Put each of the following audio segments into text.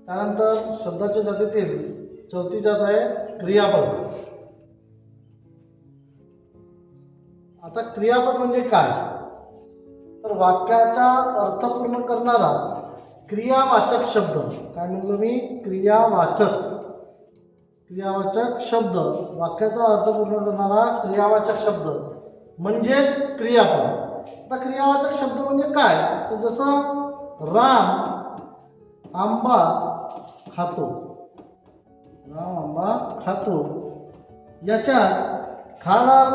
त्यानंतर शब्दाच्या जातीतील चौथी जात आहे क्रियापद. आता क्रियापद म्हणजे काय, तर वाक्याचा अर्थ पूर्ण करणारा क्रियावाचक शब्द. काय म्हणलो मी? क्रियावाचक शब्द, वाक्याचा अर्थ पूर्ण करणारा क्रियावाचक शब्द म्हणजेच क्रियापद. आता क्रियावाचक शब्द म्हणजे काय, तर जसं राम आंबा खातो, राम आंबा खातो, याच्यात खाणार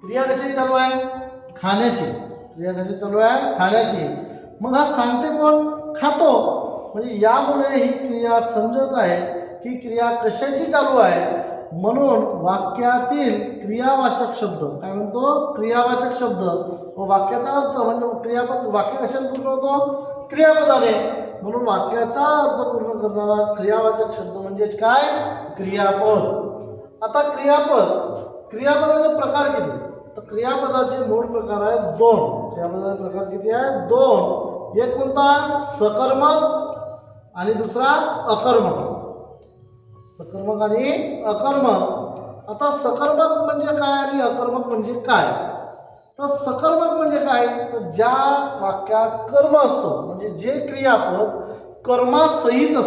क्रिया कशी चालू आहे? खाण्याची. क्रिया कशी चालू आहे? खाण्याची. मग हा सांगते कोण? खातो. म्हणजे यामुळे ही क्रिया समजत आहे की क्रिया कशाची चालू आहे. म्हणून वाक्यातील क्रियावाचक शब्द काय म्हणतो? क्रियावाचक शब्द. व वाक्याचा अर्थ म्हणजे क्रियापद. वाक्य कशाने पूर्ण होतो? क्रियापदाने. म्हणून वाक्याचा अर्थ पूर्ण करणारा क्रियावाचक शब्द म्हणजेच काय? क्रियापद. आता क्रियापदाचे प्रकार किती? तर क्रियापदाचे मूळ प्रकार आहेत दोन. क्रियापदाचे प्रकार किती आहेत? दोन. एक कोणता? सकर्मक आणि दुसरा अकर्मक. सकर्मक आणि अकर्मक. आता सकर्मक म्हणजे काय आणि अकर्मक म्हणजे काय? तर सकर्मक म्हणजे काय, तर ज्या वाक्यात कर्म असतो म्हणजे जे क्रियापद कर्मासहित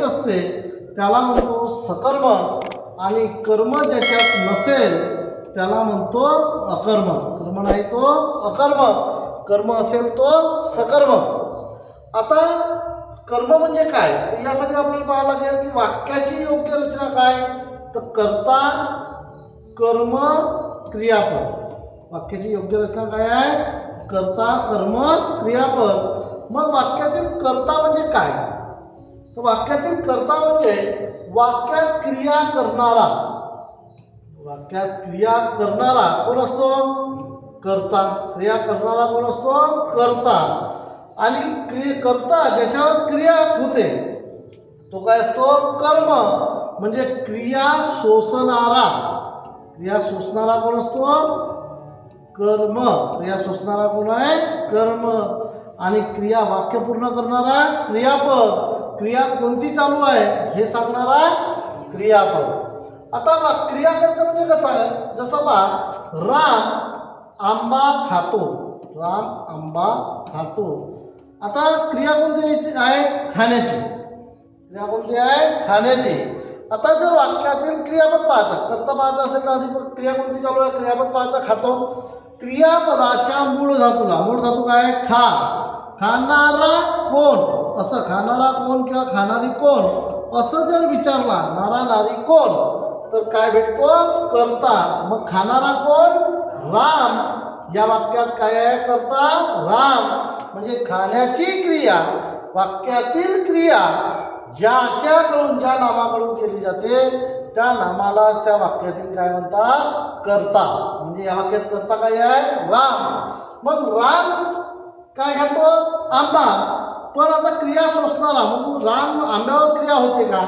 असते त्याला म्हणतो सकर्मक. आणि कर्म ज्याच्यात नसेल त्याला म्हणतो अकर्मक. कर्म नाही तो अकर्मक, कर्म असेल तो सकर्मक. आता कर्म म्हणजे काय, तर यासाठी आपल्याला पाहायला लागेल की वाक्याची योग्य रचना काय, तर कर्ता कर्म क्रियापद. वाक्याची योग्य रचना काय आहे? कर्ता कर्म क्रियापद. मग वाक्यातील कर्ता म्हणजे काय, तर वाक्यातील कर्ता म्हणजे वाक्यात क्रिया करणारा. वाक्यात क्रिया करणारा कोण असतो? कर्ता. क्रिया करणारा कोण असतो? कर्ता. आणि कर्ता ज्याच्यावर क्रिया होते तो काय असतो? कर्म. म्हणजे क्रिया शोषणारा. क्रिया शोषणारा कोण असतो? कर्म. क्रिया शोषणारा कोण आहे? कर्म. आणि क्रिया वाक्य पूर्ण करणारा क्रियापद. क्रिया कोणती चालू आहे हे सांगणारा क्रियापद. आता क्रिया करता म्हणजे कसं आहे, जसं पहा राम आंबा खातो. राम आंबा खातो. आता क्रिया कोणती आहे? खाण्याची. क्रिया कोणती आहे? खाण्याची. आता जर वाक्यातील क्रियापद पाहायचा, कर्ता पाहायचा असेल तर आधी क्रिया कोणती चालू आहे? क्रियापद पाहायचा खातो. क्रियापदाच्या मूळ धातूला, मूळ धातू काय? खा. खाणारा कोण, असं खाणारा कोण किंवा खाणारी कोण असं जर विचारला, नारा नारी कोण, तर काय भेटतो? कर्ता. मग खाणारा कोण? राम. या वाक्यात काय आहे? कर्ता राम. म्हणजे खाण्याची क्रिया, वाक्यातील क्रिया ज्याच्याकडून, ज्या नामाकडून केली जाते त्या नामाला त्या वाक्यातील काय म्हणतात? कर्ता. म्हणजे या वाक्यात कर्ता काय आहे? राम. मग राम काय खातो? आंबा. पण आता क्रिया शोषणारा, मग राम आंब्यावर क्रिया होते का?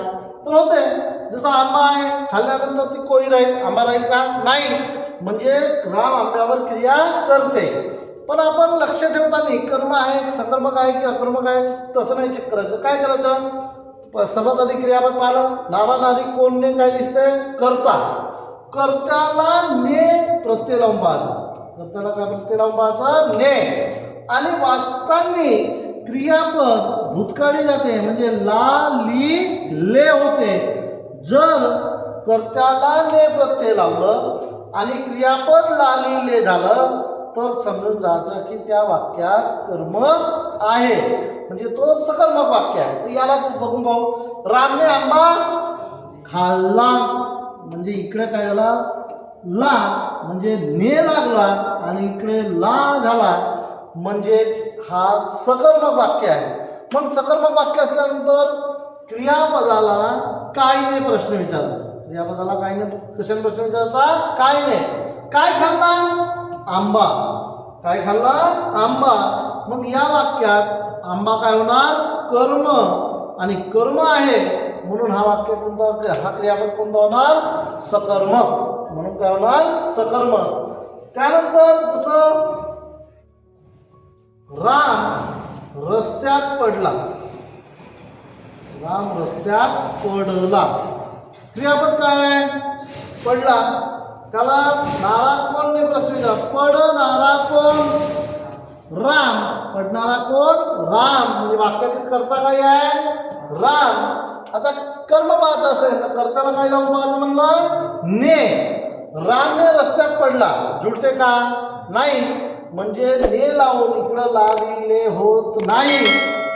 तर होते. जसं आंबा आहे, खाल्ल्यानंतर ती कोळी राहील, आंबा राहील का? नाही. म्हणजे राम आंब्यावर क्रिया करते. पण आपण लक्ष ठेवताना कर्म आहे, सकर्मक आहे की अकर्मक आहे तसं नाही चेक करायचं. काय करायचं? सर्वात आधी क्रियापद पाहिलं, नारा नारी कोणने काय दिसतंय? कर्ता. कर्त्याला ने प्रत्यय लावून पाहायचा. कर्त्याला काय प्रत्यय लावून पाहायचा? ने. आणि वाचताना क्रियापद भूतकाळी जाते म्हणजे ला ली ले होते. जर कर्त्याला ने प्रत्यय लावलं आणि क्रियापद ला ली ले झालं तर समजून जायचं की त्या वाक्यात कर्म आहे, म्हणजे तो सकर्मक वाक्य आहे. तर याला बघून पाहू. रामने आंबा खाल्ला. म्हणजे इकडे काय झाला? ला. म्हणजे ने लागला आणि इकडे ला झाला. म्हणजेच हा सकर्मक वाक्य आहे. मग सकर्मक वाक्य असल्यानंतर क्रियापदाला कायने प्रश्न विचारला. क्रियापदाला कायने कशाने प्रश्न विचारायचा? कायने. काय खाल्ला? आंबा. काय खाल्ला? आंबा. मग या वाक्यात आंबा काय होणार? कर्म. आणि कर्म आहे म्हणून हा वाक्य कोणता? हा क्रियापद कोणता होणार? सकर्मक. म्हणून काय होणार? सकर्मक. त्यानंतर जसं राम रस्त्यात पडला. राम रस्त्यात पडला. क्रियापद काय आहे? पडला. त्याला नारा कोणने प्रश्न विचारला? पडणारा कोण? राम. पडणारा कोण? राम. म्हणजे वाक्यातील कर्ता काय आहे? राम. आता कर्म पाहायचं असेल तर कर्त्याला काय लावून पाहायचं म्हणलं? ने. रामने रस्त्यात पडला. जुळते का? नाही. म्हणजे ने लावून इकडं लाविले होत नाही.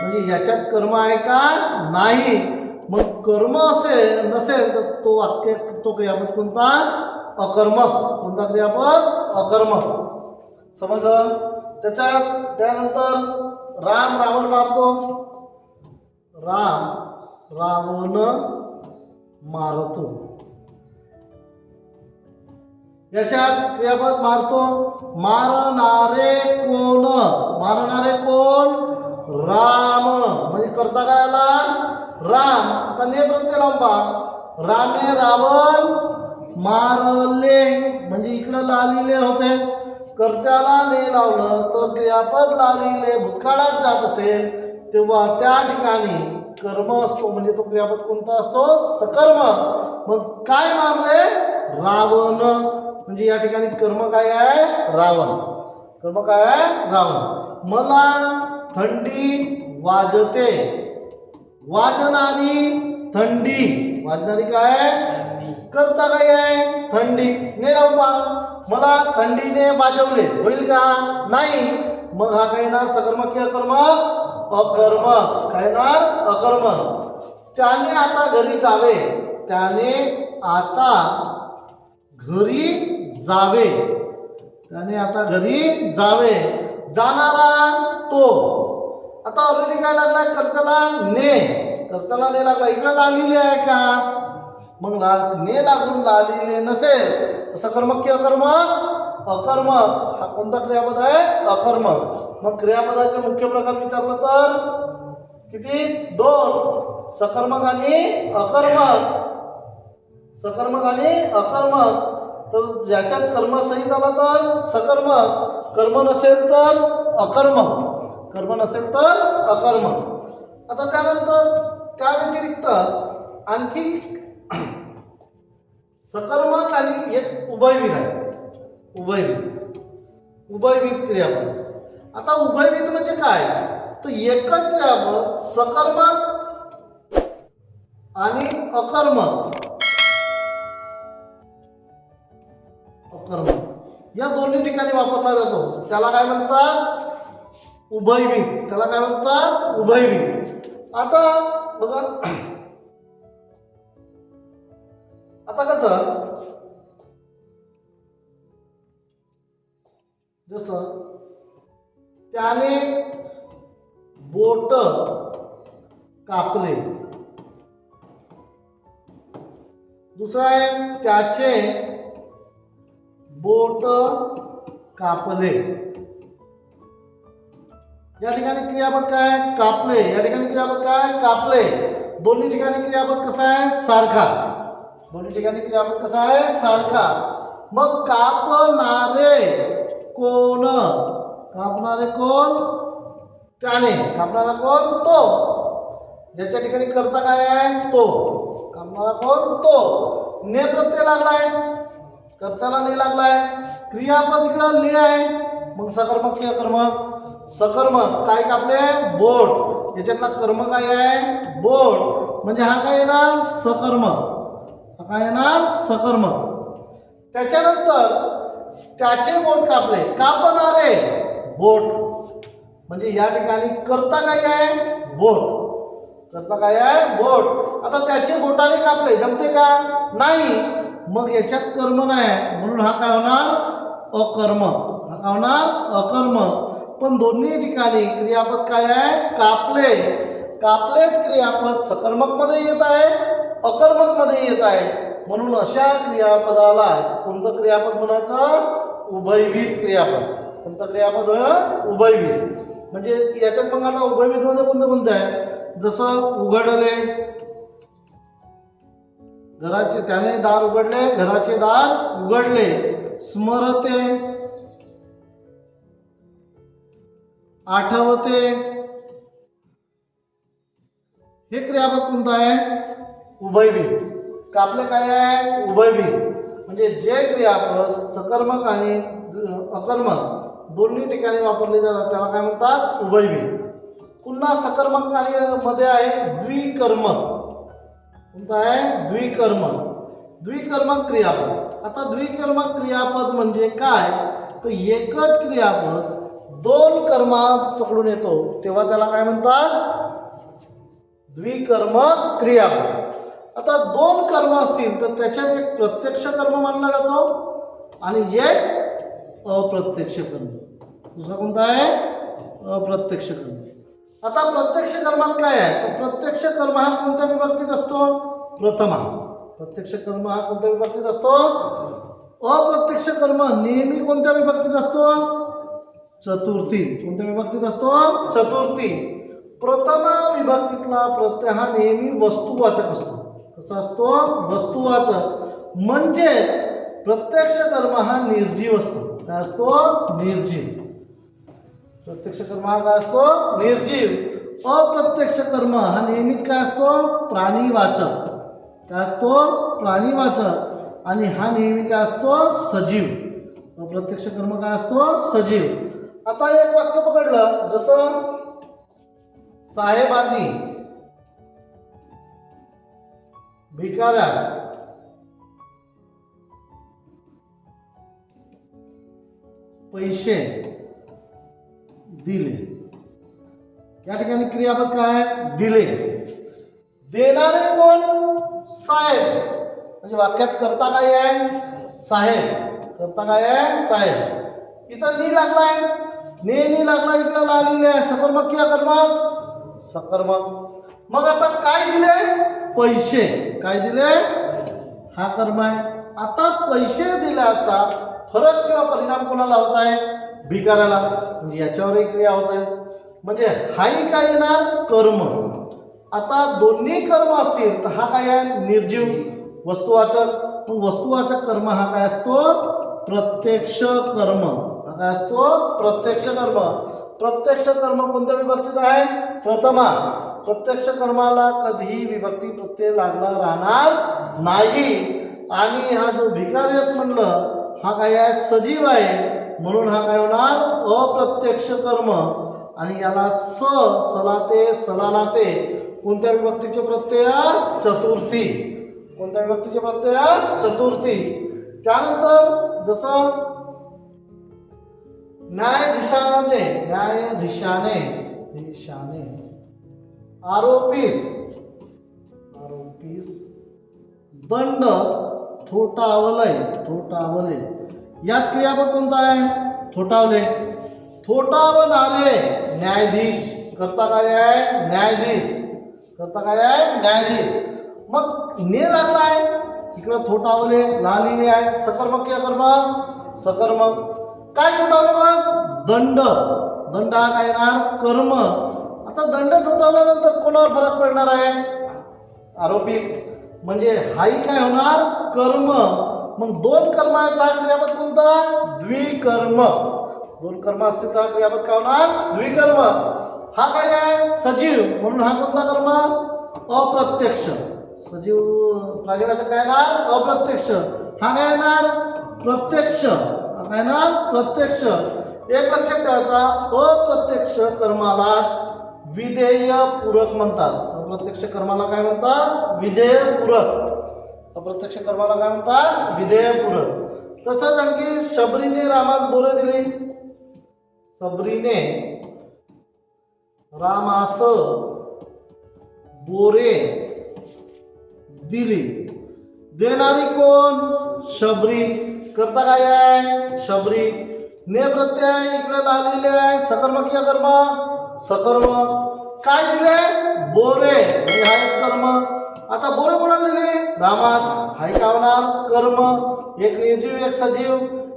म्हणजे याच्यात कर्म आहे का? नाही. मग कर्म असेल नसेल तर तो वाक्य तो क्रियापद कोणता? अकर्म. कोणता क्रियापद? अकर्म. समजलं? त्याच्यात त्यानंतर राम रावण मारतो. राम रावण मारतो. याच्यात क्रियापद मारतो. मारणारे कोण? मारणारे कोण? राम. म्हणजे कर्ता काय आला? राम. आता ने प्रत्यय लावून पहा. रामे रावण मारले. म्हणजे इकडं लालिले होते. कर्त्याला ने लावलं तर क्रियापद लालिले भूतकाळात जात असेल तेव्हा त्या ठिकाणी कर्म असतो. म्हणजे तो क्रियापद कोणता असतो? सकर्म. मग काय मारले? रावण. म्हणजे या ठिकाणी कर्म काय आहे? रावण. कर्म काय आहे? रावण. मला थंडी वाजते. वाजणारी थंडी. वाजणारी काय आहे? कर्ता काय आहे? थंडी. ने लावून पहा. मला थंडीने वाजवले. होईल का? नाही. मग हा काय येणार? सकर्म की अकर्म? अकर्म. काय येणार? अकर्म. त्याने आता घरी जावे. त्याने आता घरी जावे. त्याने आता घरी जावे. जाणारा तो. आता ऑलरेडी काय लागलाय? कर्त्याला ने. कर्त्याला ने लागला. इकडे लागलेली आहे का? मग ने लागून लालिले नसेल सकर्म की अकर्म? अकर्म. हा कोणता क्रियापद आहे? अकर्म. मग क्रियापदाचे मुख्य प्रकार विचारलं तर किती? 2. सकर्मक आणि अकर्मक. सकर्मक आणि अकर्मक. तर ज्याच्यात कर्म सहित आला तर सकर्मक. कर्म नसेल तर अकर्म. कर्म नसेल तर अकर्म. आता त्यानंतर त्या व्यतिरिक्त आणखी सकर्मक आणि एक उभयविध आहे. उभयविध. उभयविध क्रियापद. आता उभयविध म्हणजे काय? तर एकच क्रियापद सकर्मक आणि अकर्मक. अकर्मक या दोन्ही ठिकाणी वापरला जातो. त्याला काय म्हणतात? उभयविध. त्याला काय म्हणतात? उभयविध. आता बघा, आता कसं जसं त्याने बोट कापले. दुसरं आहे त्याचे बोट कापले. या ठिकाणी क्रियापद काय? कापले. या ठिकाणी क्रियापद काय? कापले. दोन्ही ठिकाणी क्रियापद कसा आहे? सारखा. दोन्ही ठिकाणी क्रियापद कसा आहे? सारखा. मग कापणारे कोण? कापणारे कोण? त्याने. कापणारा कोण? तो. याच्या ठिकाणी कर्ता काय आहे? तो. कापणारा कोण? तो. ने प्रत्यय लागलाय. कर्त्याला ने लागलाय. क्रियापद इकडं ले आहे. मग सकर्मक की अकर्मक? सकर्मक. काय कापले? बोट. याच्यातला कर्म काय आहे? बोट. म्हणजे हा काय येणार? सकर्म. हा काय येणार? सकर्म. त्याच्यानंतर त्याचे बोट कापले. कापणारे बोट. म्हणजे या ठिकाणी कर्ता काय आहे? बोट. कर्ता काय आहे? बोट. आता त्याचे बोटाने कापले. जमते का? नाही. मग याच्यात कर्म नाही. म्हणून हा काय होणार? अकर्म. हा काय होणार? अकर्म. पण दोन्ही ठिकाणी क्रियापद काय आहे? कापले. कापलेच क्रियापद सकर्मक मध्ये येत आहे, अकर्मक मध्ये येत आहे. म्हणून अशा क्रियापदाला कोणतं क्रियापद म्हणायचं? उभयविध क्रियापद. कोणतं क्रियापद? उभयविध. म्हणजे याच्यात मग आता उभयविध मध्ये कोणते कोणते आहे? जसं उघडले. घराचे. त्याने दार उघडले. घराचे दार उघडले. स्मरते. आठवते. हे क्रियापद कोणतं आहे? उभयविध. कापले काय आहे? उभयविध. म्हणजे जे क्रियापद सकर्मक आणि अकर्मक दोन्ही ठिकाणी वापरले जातात त्याला काय म्हणतात? उभयविध. पुन्हा सकर्मक आणि मध्ये आहे द्विकर्मक. कोणतं आहे? द्विकर्मक. द्विकर्मक क्रियापद. आता द्विकर्मक क्रियापद म्हणजे काय? तर एकच क्रियापद दोन कर्मात पकडून येतो तेव्हा त्याला काय म्हणतात? द्विकर्मक क्रियापद. आता दोन कर्म असतील तर त्याच्यात एक प्रत्यक्ष कर्म मानला जातो आणि एक अप्रत्यक्ष कर्म. दुसरा कोणता आहे? अप्रत्यक्ष कर्म. आता प्रत्यक्ष कर्मात काय आहे? तर प्रत्यक्ष कर्म हा कोणत्या विभक्तीत असतो? प्रथमा. प्रत्यक्ष कर्म हा कोणत्या विभक्तीत असतो? अप्रत्यक्ष कर्म नेहमी कोणत्या विभक्तीत असतो? चतुर्थी. कोणत्या विभक्तीत असतो? चतुर्थी. प्रथमा विभक्तीतला प्रत्यय हा नेहमी वस्तुवाचक असतो. कसा असतो? वस्तुवाचक. म्हणजे प्रत्यक्ष कर्म हा निर्जीव असतो. काय असतो? निर्जीव. प्रत्यक्ष कर्म हा काय असतो? निर्जीव. अप्रत्यक्ष कर्म हा नेहमीच काय असतो? प्राणीवाचक. काय असतो? प्राणीवाचक. आणि हा नेहमी काय असतो? सजीव. अप्रत्यक्ष कर्म काय असतो? सजीव. आता एक वाक्य पकडलं, जसं साहेबांनी भिकाऱ्यास पैसे दिले. या ठिकाणी क्रियापद काय आहे? दिले. देणारे कोण? साहेब. म्हणजे वाक्यात करता काय आहे? साहेब. करता काय आहे? साहेब. इथं नी लागलाय. ने लागला. इकडं लागलेले आहे. सकर्मक की अकर्मक? सकर्मक. मग आता काय दिले? पैसे. काय दिले? हा कर्म आहे. आता पैसे दिल्याचा फरक किंवा परिणाम कोणाला होत आहे? भिकाऱ्याला. म्हणजे याच्यावर एक क्रिया होत आहे. म्हणजे हाही काय येणार? कर्म. आता दोन्ही कर्म असतील तर हा काय आहे? निर्जीव वस्तुवाचक. मग वस्तुवाचक कर्म हा काय असतो? प्रत्यक्ष कर्म. हा काय असतो? प्रत्यक्ष कर्म. प्रत्यक्ष कर्म कोणत्या विभक्तीत आहे? प्रथमा. प्रत्यक्ष कर्माला कधीही विभक्ती प्रत्यय लागला राहणार नाही. आणि हा जो भिकार्यस म्हणलं हा काय आहे? सजीव आहे. म्हणून हा काय होणार? अप्रत्यक्ष कर्म. आणि याला सलाते सलालाते कोणत्या विभक्तीचे प्रत्यय? चतुर्थी. कोणत्या विभक्तीचे प्रत्यय? चतुर्थी. त्यानंतर जसं न्यायाधीशाने आरोपीस दंड थोटावले. यात क्रियापद कोणता आहे? थोटावले. थोटावणारे न्यायाधीश. करता काय आहे? न्यायाधीश. करता काय आहे? न्यायाधीश. मग ने लागलाय. इकडं थोटावले लालिले आहे. सकर्मक की अकर्मक? सकर्मक. काय थोटावले? मग दंड. दंड हा काय येणार? कर्म. आता दंड ठोठावल्यानंतर कोणावर फरक पडणार आहे? आरोपीस. म्हणजे हाही काय होणार? कर्म. मग दोन कर्म आहेत. हा क्रियापद कोणता? द्विकर्म. दोन कर्म असतील तर हा क्रियापद काय होणार? द्विकर्म. हा काय आहे? सजीव. म्हणून हा कोणता कर्म? अप्रत्यक्ष. सजीव प्राणीवाचक काय येणार? अप्रत्यक्ष. हा काय येणार? प्रत्यक्ष. हा काय येणार? प्रत्यक्ष. एक लक्षात ठेवायचा, अप्रत्यक्ष कर्मालाच विधेय पूरक म्हणतात. अप्रत्यक्ष कर्माला काय म्हणतात? विधेय पूरक. अप्रत्यक्ष कर्माला काय म्हणतात? विधेय पूरक. तसंच आणखी शबरीने रामास बोरे दिली. शबरीने रामास बोरे दिली. देणारी कोण? शबरी. करता काय आहे? शबरी. ने प्रत्यय इकडे लावलेले आहे. सकर्मक की अकर्मक? सकर्मक. काय दिले? बोरे. म्हणजे हा एक कर्म. आता बोरे कोणाला दिले? रामास. हाय काय होणार? कर्म. एक निर्जीव एक सजीव.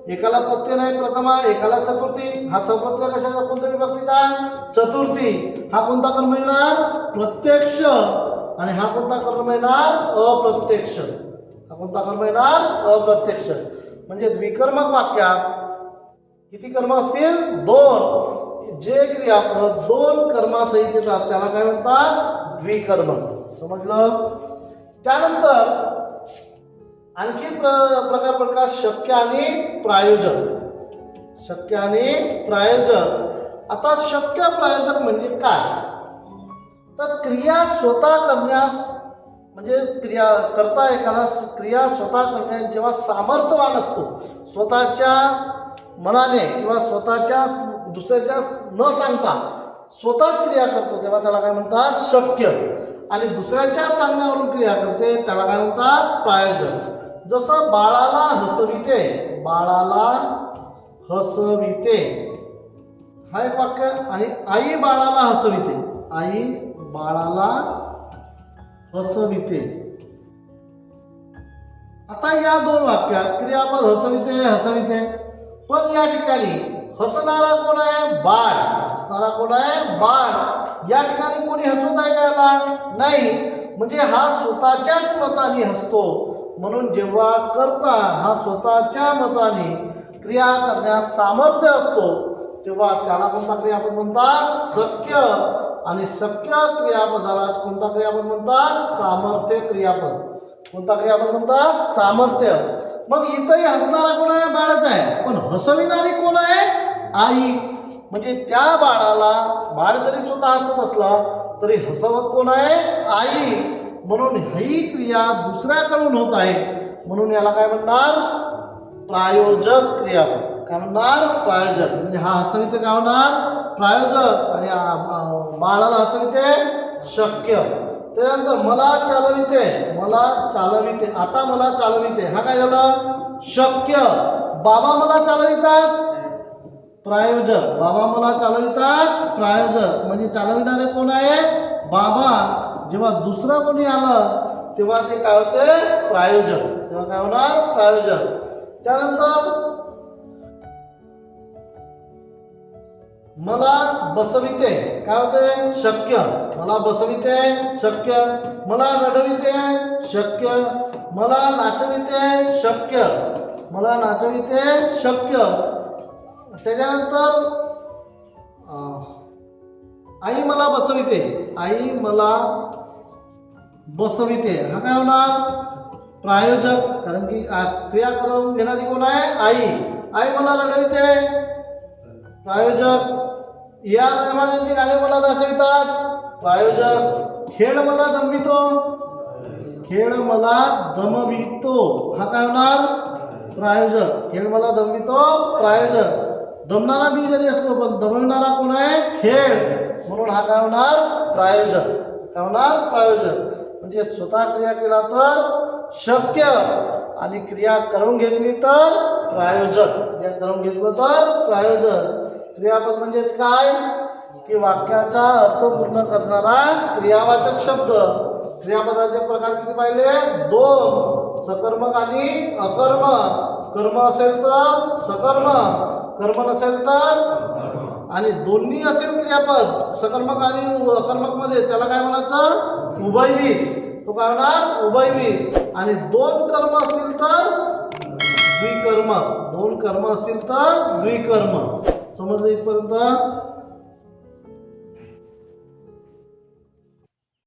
एकाला प्रत्यय नाही प्रथमा, एकाला चतुर्थी. हा सप्रत्यय कशाचा? कोणत्या विभक्तीचा? चतुर्थी. हा कोणता कर्म येणार? प्रत्यक्ष. आणि हा कोणता कर्म येणार? अप्रत्यक्ष. हा कोणता कर्म येणार? अप्रत्यक्ष. म्हणजे द्विकर्मक वाक्यात किती कर्म असतील? दोन. जे क्रियापद दोन कर्मासहित येतात त्याला काय म्हणतात द्विकर्म. समजलं. त्यानंतर आणखी प्रकार पडतात शक्य आणि प्रायोजक. शक्य आणि प्रायोजक. आता शक्य प्रायोजक म्हणजे काय, तर क्रिया स्वतः करण्यास म्हणजे एखादा क्रिया स्वतः करण्यास जेव्हा सामर्थ्यवान असतो, स्वतःच्या मनाने किंवा स्वतःच्या दुसऱ्याच्या न सांगता स्वतःच क्रिया करतो तेव्हा त्याला काय म्हणतात शक्य. आणि दुसऱ्याच्या सांगण्यावरून क्रिया करते त्याला काय म्हणतात प्रायोजक. जसं बाळाला हसविते, बाळाला हसविते हा एक वाक्य. आणि आई बाळाला हसविते, आई बाळाला हसविते. आता या दोन वाक्यात क्रियापद हसविते हसविते, पण या ठिकाणी हसणारा कोण आहे बाळ. हसणारा कोण आहे बाळ. या ठिकाणी कोणी हसवत आहे का याला नाही, म्हणजे हा स्वतःच्याच मताने हसतो. म्हणून जेव्हा करता हा स्वतःच्या मताने क्रिया करण्यास सामर्थ्य असतो तेव्हा त्याला कोणता क्रियापद म्हणतात शक्य. आणि शक्य क्रियापदालाच कोणता क्रियापद म्हणतात सामर्थ्य क्रियापद. कोणता क्रियापद म्हणतात सामर्थ्य. मग इथंही हसणारा कोण आहे बाळच आहे, पण हसविणारी कोण आहे आई. म्हणजे त्या बाळाला बाळ जरी स्वतः हसत असला तरी हसवत कोण आहे आई. म्हणून ही क्रिया दुसऱ्याकडून होत आहे म्हणून याला काय म्हणणार प्रायोजक क्रियापद. काय म्हणणार प्रायोजक. म्हणजे हा हसविते काय होणार प्रायोजक आणि बाळाला हसविते शक्य. त्यानंतर मला चालविते, मला चालविते. आता मला चालविते हा काय झालं शक्य. बाबा मला चालवितात प्रायोजक. बाबा मला चालवितात प्रायोजक. म्हणजे चालविणारे कोण आहे बाबा. जेव्हा दुसरं कोणी आलं तेव्हा ते काय होते प्रायोजक. तेव्हा काय होणार प्रायोजक. त्यानंतर मला बसविते काय होते शक्य. मला बसविते शक्य. मला रडविते शक्य. मला नाचविते शक्य. मला नाचविते शक्य. त्याच्यानंतर आई मला बसविते, आई मला बसविते हा काय होणार प्रायोजक. कारण की क्रिया करून घेणारी कोण आहे आई. आई मला रडविते प्रायोजक. या रहमानांचे गाणे मला नाचवितात प्रायोजक. खेळ मला दमवितो, खेळ मला दमवितो हा काय होणार प्रायोजक. खेळ मला दमवितो प्रायोजक. दमणारा मी जरी असलो पण दमविणारा कोण आहे खेळ. म्हणून हा काय होणार प्रायोजक. काय होणार प्रायोजक. म्हणजे स्वतः क्रिया केला तर शक्य आणि क्रिया करून घेतली तर प्रायोजक. क्रिया करून घेतलं तर प्रायोजक. क्रियापद म्हणजेच काय की वाक्याचा अर्थ पूर्ण करणारा क्रियावाचक शब्द. क्रियापदाचे प्रकार किती पाहिले दोन, सकर्मक आणि अकर्मक. कर्म असेल तर सकर्म, कर्म नसेल तर आणि दोन्ही असेल क्रियापद सकर्मक आणि अकर्मक मध्ये त्याला काय म्हणायचं उभयविध. तो काय होणार उभयविध. आणि दोन कर्म असतील तर द्विकर्म. दोन कर्म असतील तर द्विकर्म. समजलं इथपर्यंत.